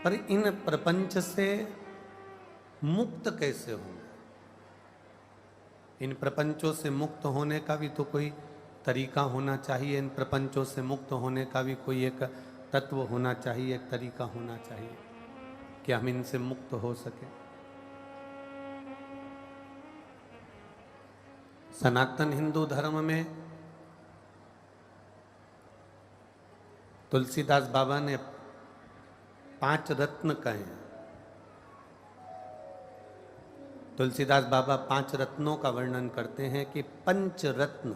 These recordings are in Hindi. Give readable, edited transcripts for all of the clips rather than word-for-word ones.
पर इन प्रपंच से मुक्त कैसे होंगे? इन प्रपंचों से मुक्त होने का भी तो कोई तरीका होना चाहिए। इन प्रपंचों से मुक्त होने का भी कोई एक तत्व होना चाहिए, एक तरीका होना चाहिए कि हम इनसे मुक्त हो सके। सनातन हिंदू धर्म में तुलसीदास बाबा ने 5 रत्न कहे हैं। तुलसीदास बाबा 5 रत्नों का वर्णन करते हैं कि 5 रत्न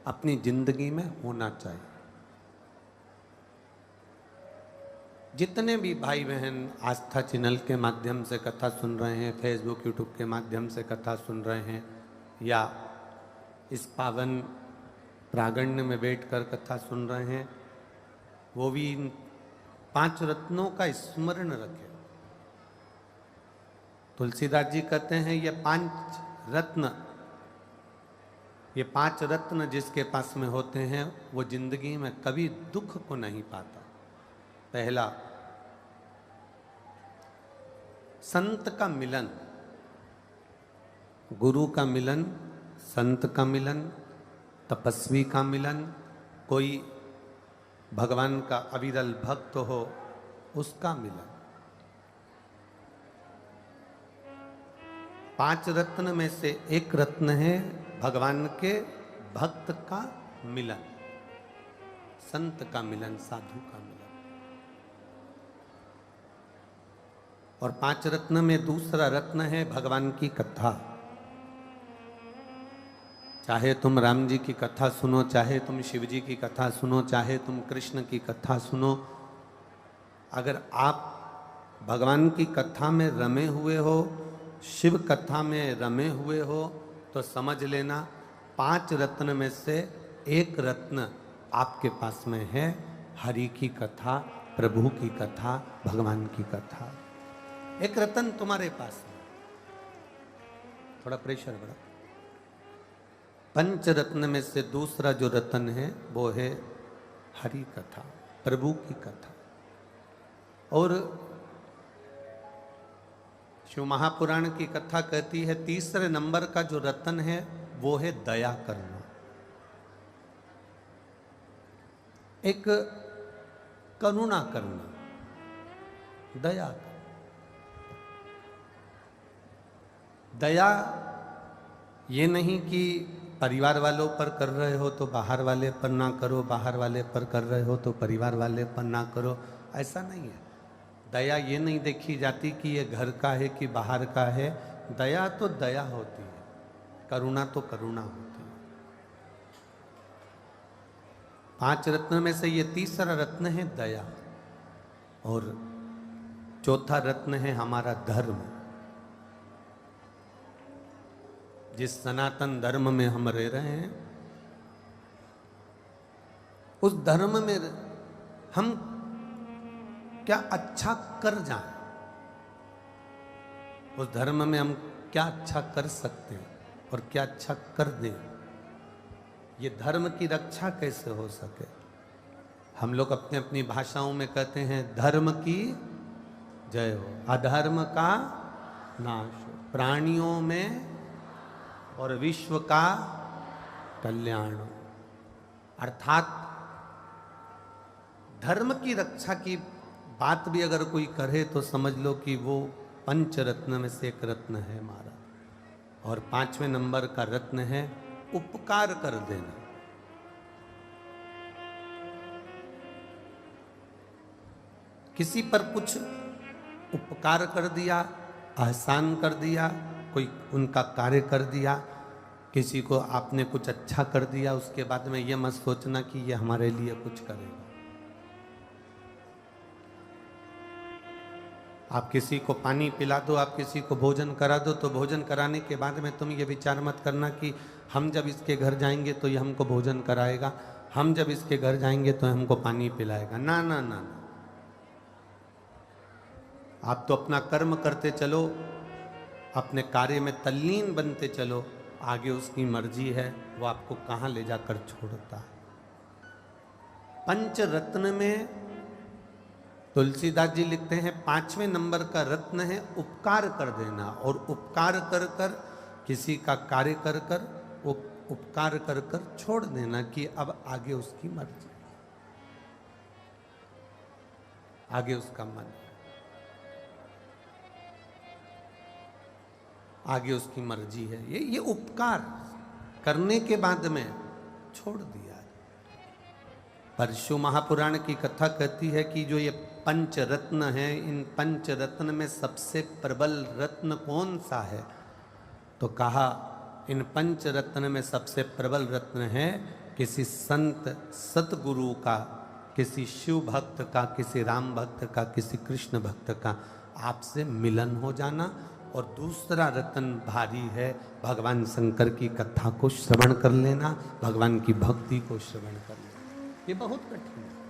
अपनी जिंदगी में होना चाहिए। जितने भी भाई बहन आस्था चैनल के माध्यम से कथा सुन रहे हैं, फेसबुक यूट्यूब के माध्यम से कथा सुन रहे हैं, या इस पावन प्रांगण में बैठकर कथा सुन रहे हैं, वो भी इन 5 रत्नों का स्मरण रखें। तुलसीदास जी कहते हैं ये 5 रत्न जिसके पास में होते हैं वो जिंदगी में कभी दुख को नहीं पाता। पहला, संत का मिलन, गुरु का मिलन, संत का मिलन, तपस्वी का मिलन, कोई भगवान का अविरल भक्त हो उसका मिलन। 5 रत्न में से एक रत्न है भगवान के भक्त का मिलन, संत का मिलन, साधु का मिलन। और 5 रत्न में दूसरा रत्न है भगवान की कथा। चाहे तुम राम जी की कथा सुनो, चाहे तुम शिव जी की कथा सुनो, चाहे तुम कृष्ण की कथा सुनो, अगर आप भगवान की कथा में रमे हुए हो, शिव कथा में रमे हुए हो, तो समझ लेना 5 रत्न में से एक रत्न आपके पास में है, हरि की कथा, प्रभु की कथा, भगवान की कथा। एक रत्न तुम्हारे पास है। थोड़ा प्रेशर बढ़ा। 5 रत्न में से दूसरा जो रत्न है वो है हरि कथा, प्रभु की कथा। और शिव महापुराण की कथा कहती है तीसरे नंबर का जो रत्न है वो है दया करना। एक करुणा करना, दया। दया ये नहीं कि परिवार वालों पर कर रहे हो तो बाहर वाले पर ना करो, बाहर वाले पर कर रहे हो तो परिवार वाले पर ना करो, ऐसा नहीं है। दया ये नहीं देखी जाती कि ये घर का है कि बाहर का है। दया तो दया होती है, करुणा तो करुणा होती है। 5 रत्न में से ये तीसरा रत्न है दया, और चौथा रत्न है हमारा धर्म। जिस सनातन धर्म में हम रह रहे हैं, उस धर्म में हम क्या अच्छा कर जाएं, उस धर्म में हम क्या अच्छा कर सकते हैं और क्या अच्छा कर दें, ये धर्म की रक्षा कैसे हो सके। हम लोग अपनी अपनी भाषाओं में कहते हैं धर्म की जय हो, अधर्म का नाश हो, प्राणियों में और विश्व का कल्याण हो। अर्थात धर्म की रक्षा की बात भी अगर कोई करे तो समझ लो कि वो 5 रत्न में से एक रत्न है हमारा। और 5वें नंबर का रत्न है उपकार कर देना। किसी पर कुछ उपकार कर दिया, एहसान कर दिया, कोई उनका कार्य कर दिया, किसी को आपने कुछ अच्छा कर दिया, उसके बाद में ये मत सोचना कि ये हमारे लिए कुछ करेगा। आप किसी को पानी पिला दो, आप किसी को भोजन करा दो, तो भोजन कराने के बाद में तुम ये विचार मत करना कि हम जब इसके घर जाएंगे तो ये हमको भोजन कराएगा, हम जब इसके घर जाएंगे तो हमको पानी पिलाएगा। ना ना ना, आप तो अपना कर्म करते चलो, अपने कार्य में तल्लीन बनते चलो, आगे उसकी मर्जी है वो आपको कहाँ ले जाकर छोड़ता है। 5 रत्न में तुलसीदास जी लिखते हैं 5वें नंबर का रत्न है उपकार कर देना, और उपकार कर कर किसी का कार्य कर कर वो उपकार कर कर छोड़ देना कि अब आगे उसकी मर्जी, आगे उसका मन, आगे उसकी मर्जी है। ये उपकार करने के बाद में छोड़ दिया। परशु महापुराण की कथा कहती है कि जो ये पंच रत्न है, इन पंच रत्न में सबसे प्रबल रत्न कौन सा है? तो कहा इन पंच रत्न में सबसे प्रबल रत्न है किसी संत सतगुरु का, किसी शिव भक्त का, किसी राम भक्त का, किसी कृष्ण भक्त का आपसे मिलन हो जाना। और दूसरा रत्न भारी है भगवान शंकर की कथा को श्रवण कर लेना, भगवान की भक्ति को श्रवण कर लेना। ये बहुत कठिन है।